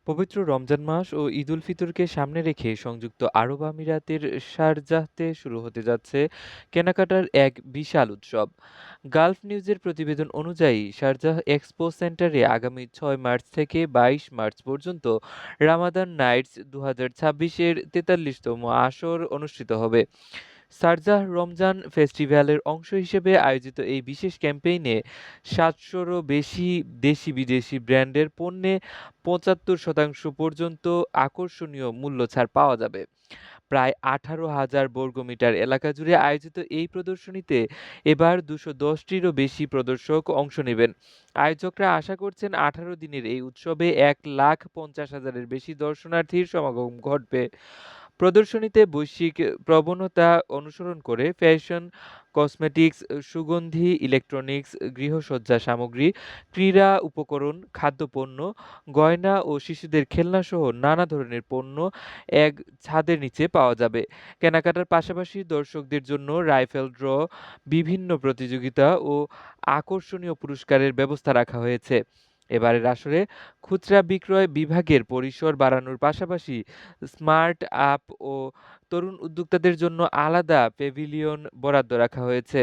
পবিত্র রমজান মাস ও ঈদ উল ফিতরকে সামনে রেখে সংযুক্ত আরব আমিরাতের শারজাহতে শুরু হতে যাচ্ছে কেনাকাটার এক বিশাল উৎসব। গালফ নিউজের প্রতিবেদন অনুযায়ী শারজাহ এক্সপো সেন্টারে আগামী 6 মার্চ থেকে 22 মার্চ পর্যন্ত রামাদান নাইটস 2026-এর 43তম আসর অনুষ্ঠিত হবে। শারজাহ রমজান ফেস্টিভ্যালের অংশ হিসেবে আয়োজিত এই বিশেষ ক্যাম্পেইনে 700-রও বেশি দেশি বিদেশি ব্র্যান্ডের পণ্যে 75% পর্যন্ত আকর্ষণীয় মূল্য ছাড় পাওয়া যাবে। প্রায় 18,000 বর্গমিটার এলাকা জুড়ে আয়োজিত এই প্রদর্শনীতে এবার 210টিরও বেশি প্রদর্শক অংশ নেবেন। আয়োজকরা আশা করছেন 18 দিনের এই উৎসবে 1,50,000-এর বেশি দর্শনার্থীর সমাগম ঘটবে। প্রদর্শনীতে বৈশ্বিক প্রবণতা অনুসরণ করে ফ্যাশন, কসমেটিক্স, সুগন্ধি, ইলেকট্রনিক্স, গৃহসজ্জা সামগ্রী, ক্রীড়া উপকরণ, খাদ্যপণ্য, গয়না ও শিশুদের খেলনাসহ নানা ধরনের পণ্য এক ছাদের নিচে পাওয়া যাবে। কেনাকাটার পাশাপাশি দর্শকদের জন্য রাইফেল ড্র, বিভিন্ন প্রতিযোগিতা ও আকর্ষণীয় পুরস্কারের ব্যবস্থা রাখা হয়েছে। এবারের আসরে খুচরা বিক্রয় বিভাগের পরিসর বাড়ানোর পাশাপাশি স্মার্ট আপ ও তরুণ উদ্যোক্তাদের জন্য আলাদা প্যাভিলিয়ন বরাদ্দ রাখা হয়েছে।